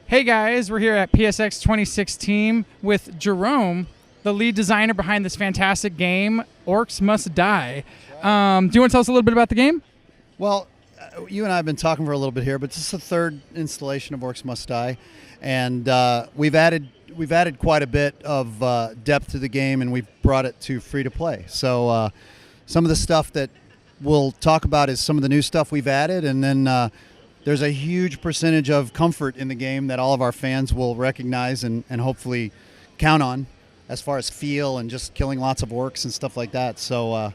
Hey guys, we're here at PSX 2016 with Jerome, the lead designer behind this fantastic game, Orcs Must Die. Do you want to tell us a little bit about the game? Well, you and I have been talking for a little bit here, but this is the third installation of Orcs Must Die, and we've added quite a bit of depth to the game, and we've brought it to free to play. So some of the stuff that we'll talk about is some of the new stuff we've added, and then there's a huge percentage of comfort in the game that all of our fans will recognize and hopefully count on as far as feel and just killing lots of orcs and stuff like that. So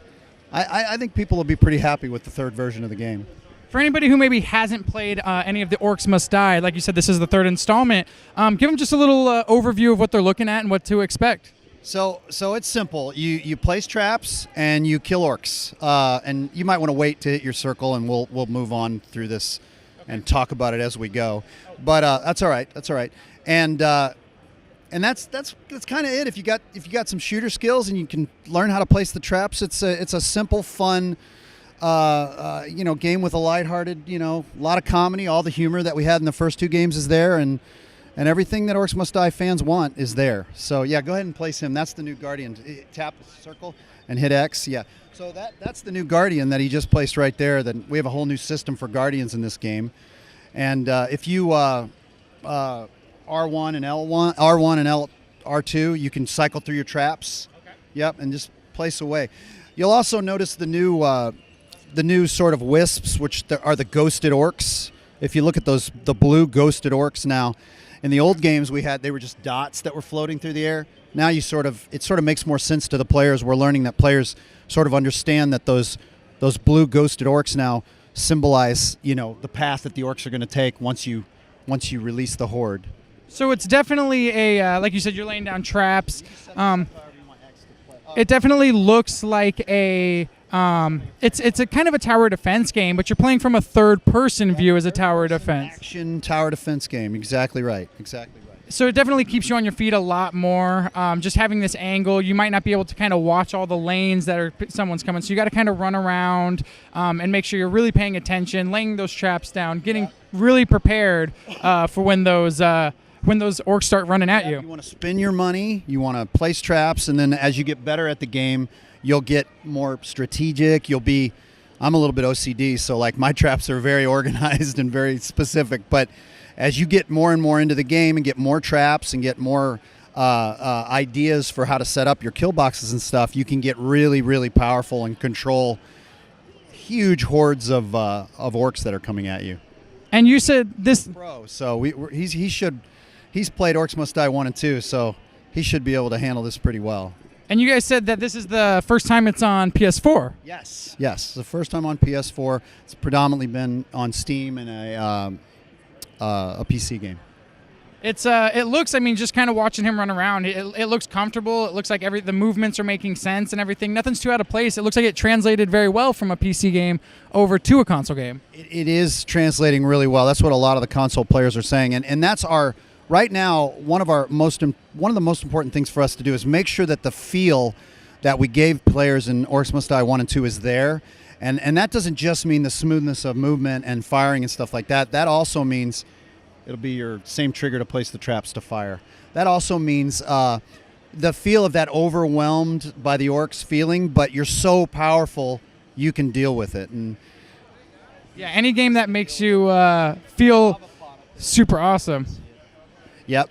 I think people will be pretty happy with the third version of the game. For anybody who maybe hasn't played any of the Orcs Must Die, like you said, this is the third installment. Give them just a little overview of what they're looking at and what to expect. So it's simple. You place traps and you kill orcs, and you might want to wait to hit your circle, and we'll move on through this and talk about it as we go. But that's all right. That's all right. And that's kind of it. If you got some shooter skills and you can learn how to place the traps, it's a simple, fun, game with a lighthearted, a lot of comedy. All the humor that we had in the first two games is there, and everything that Orcs Must Die fans want is there. So yeah, go ahead and place him. That's the new Guardian. Tap the circle and hit X. Yeah. So that's the new Guardian that he just placed right there. Then we have a whole new system for Guardians in this game, and if you R1 and L1, R1 and R2, you can cycle through your traps. Okay. Yep, and just place away. You'll also notice the new sort of wisps, which are the ghosted orcs. If you look at the blue ghosted orcs now, in the old games they were just dots that were floating through the air. Now it sort of makes more sense to the players. We're learning that players sort of understand that those blue ghosted orcs now symbolize, the path that the orcs are going to take once you release the horde. So it's definitely a like you said, you're laying down traps. It definitely looks like a it's a kind of a tower defense game, but you're playing from a third-person view as a tower defense. Action tower defense game. Exactly right. Exactly right. So it definitely keeps you on your feet a lot more. Just having this angle, you might not be able to kind of watch all the lanes that someone's coming. So you got to kind of run around and make sure you're really paying attention, laying those traps down, getting really prepared for when those orcs start running at you. You want to spend your money, you want to place traps, and then as you get better at the game, you'll get more strategic. I'm a little bit OCD, so like my traps are very organized and very specific, but as you get more and more into the game and get more traps and get more ideas for how to set up your kill boxes and stuff, you can get really, really powerful and control huge hordes of orcs that are coming at you. And you said this pro, so he's played Orcs Must Die 1 and 2, so he should be able to handle this pretty well. And you guys said that this is the first time it's on PS4. Yes, it's the first time on PS4. It's predominantly been on Steam and a PC game. It looks, just kind of watching him run around, it looks comfortable. It looks like the movements are making sense and everything. Nothing's too out of place. It looks like it translated very well from a PC game over to a console game. It is translating really well. That's what a lot of the console players are saying, and that's our. Right now, one of the most important things for us to do is make sure that the feel that we gave players in Orcs Must Die 1 and 2 is there. And that doesn't just mean the smoothness of movement and firing and stuff like that. That also means it'll be your same trigger to place the traps to fire. That also means the feel of that overwhelmed by the orcs feeling, but you're so powerful you can deal with it. And yeah, any game that makes you feel super awesome. Yep.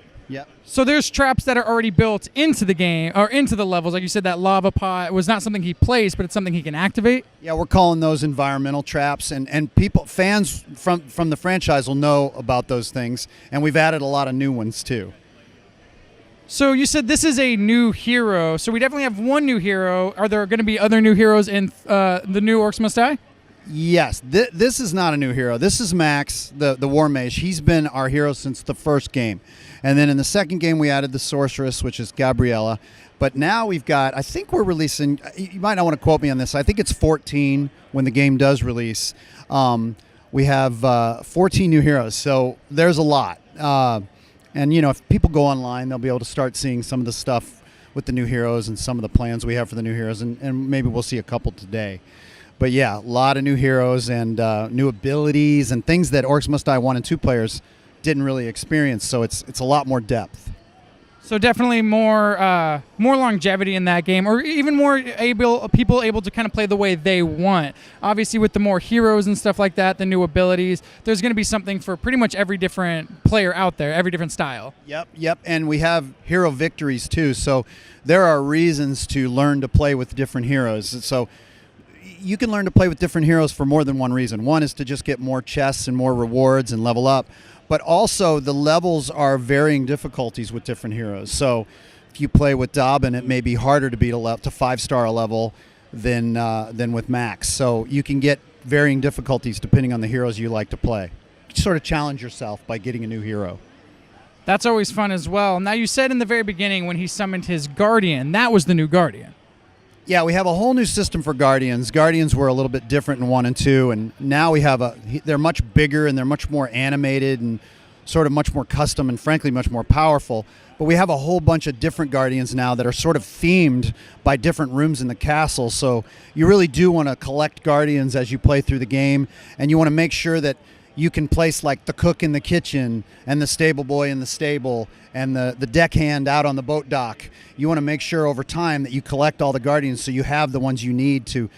So there's traps that are already built into the game or into the levels. Like you said, that lava pot was not something he placed, but it's something he can activate. Yeah, we're calling those environmental traps, and fans from the franchise will know about those things, and we've added a lot of new ones too. So you said this is a new hero. So we definitely have one new hero. Are there going to be other new heroes in the new Orcs Must Die? Yes, this is not a new hero. This is Max, the War Mage. He's been our hero since the first game. And then in the second game, we added the Sorceress, which is Gabriella. But now we've got, I think we're releasing, you might not want to quote me on this, I think it's 14 when the game does release. We have 14 new heroes, so there's a lot. And, if people go online, they'll be able to start seeing some of the stuff with the new heroes and some of the plans we have for the new heroes, and maybe we'll see a couple today. But yeah, a lot of new heroes and new abilities and things that Orcs Must Die 1 and 2 players didn't really experience. So it's a lot more depth. So definitely more longevity in that game, or even more people able to kind of play the way they want. Obviously, with the more heroes and stuff like that, the new abilities, there's going to be something for pretty much every different player out there, every different style. Yep. And we have hero victories too. So there are reasons to learn to play with different heroes. So you can learn to play with different heroes for more than one reason. One is to just get more chests and more rewards and level up. But also the levels are varying difficulties with different heroes. So if you play with Dobbin, it may be harder to beat to 5-star level than with Max. So you can get varying difficulties depending on the heroes you like to play. You sort of challenge yourself by getting a new hero. That's always fun as well. Now, you said in the very beginning when he summoned his Guardian, that was the new Guardian. Yeah, we have a whole new system for Guardians. Guardians were a little bit different in 1 and 2, and now we have they're much bigger and they're much more animated and sort of much more custom and frankly much more powerful. But we have a whole bunch of different Guardians now that are sort of themed by different rooms in the castle. So you really do want to collect Guardians as you play through the game, and you want to make sure that you can place like the cook in the kitchen and the stable boy in the stable and the deckhand out on the boat dock. You want to make sure over time that you collect all the Guardians so you have the ones you need to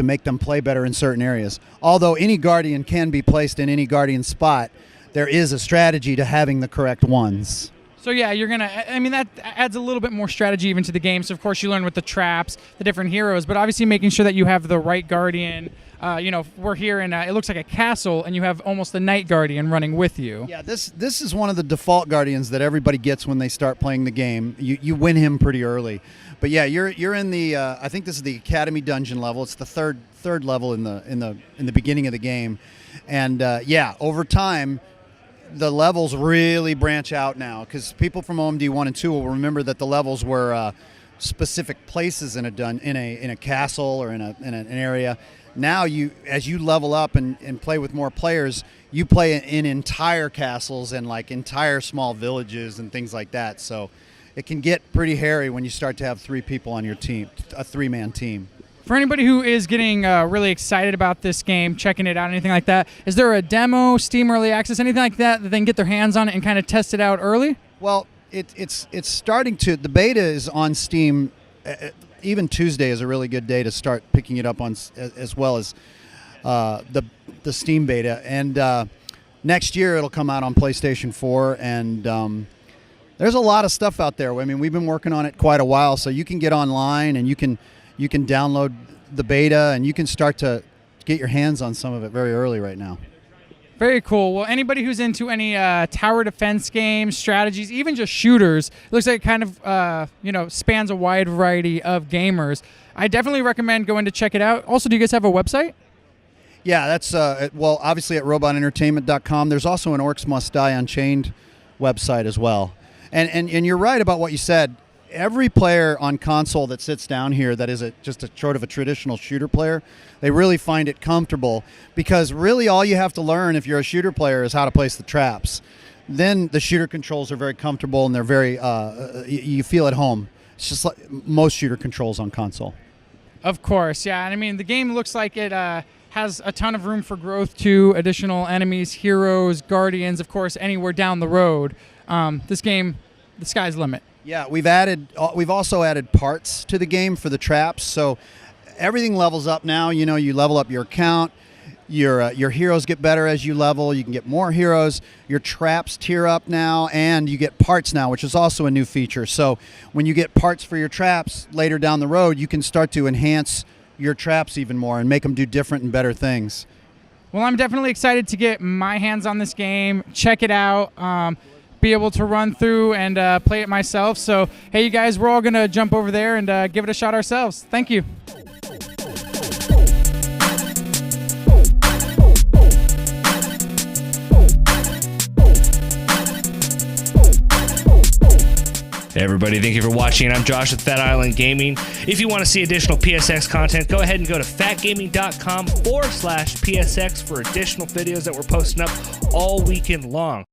make them play better in certain areas. Although any Guardian can be placed in any Guardian spot, there is a strategy to having the correct ones. So yeah, that adds a little bit more strategy even to the game. So of course you learn with the traps, the different heroes, but obviously making sure that you have the right Guardian. We're here in it looks like a castle, and you have almost the Night Guardian running with you. Yeah, this is one of the default Guardians that everybody gets when they start playing the game. You win him pretty early, but yeah, you're in the I think this is the Academy dungeon level. It's the third level in the beginning of the game, and over time the levels really branch out now, because people from OMD 1 and 2 will remember that the levels were specific places in a castle or in an area. Now as you level up and play with more players, you play in entire castles and like entire small villages and things like that. So it can get pretty hairy when you start to have 3 people on your team, a 3-man team. For anybody who is getting really excited about this game, checking it out, anything like that, is there a demo, Steam Early Access, anything like that they can get their hands on it and kind of test it out early? Well, it's starting to. The beta is on Steam. Even Tuesday is a really good day to start picking it up on, as well as the Steam beta. And next year it'll come out on PlayStation 4. And there's a lot of stuff out there. I mean, we've been working on it quite a while, so you can get online and you can download the beta, and you can start to get your hands on some of it very early right now. Very cool. Well, anybody who's into any tower defense games, strategies, even just shooters, it looks like it kind of spans a wide variety of gamers. I definitely recommend going to check it out. Also, do you guys have a website? Yeah, that's obviously at robotentertainment.com. There's also an Orcs Must Die Unchained website as well. And you're right about what you said. Every player on console that sits down here that is just a sort of a traditional shooter player, they really find it comfortable, because really all you have to learn if you're a shooter player is how to place the traps. Then the shooter controls are very comfortable, and they're very you feel at home. It's just like most shooter controls on console. Of course, yeah. And I mean, the game looks like it has a ton of room for growth too. Additional enemies, heroes, Guardians, of course, anywhere down the road. This game, the sky's the limit. Yeah, we've also added parts to the game for the traps, so everything levels up now. You level up your account, your heroes get better as you level. You can get more heroes. Your traps tier up now, and you get parts now, which is also a new feature. So when you get parts for your traps later down the road, you can start to enhance your traps even more and make them do different and better things. Well, I'm definitely excited to get my hands on this game, check it out. Be able to run through and play it myself. So, hey, you guys, we're all going to jump over there and give it a shot ourselves. Thank you. Hey everybody, thank you for watching. I'm Josh with Fat Island Gaming. If you want to see additional PSX content, go ahead and go to fatgaming.com/PSX for additional videos that we're posting up all weekend long.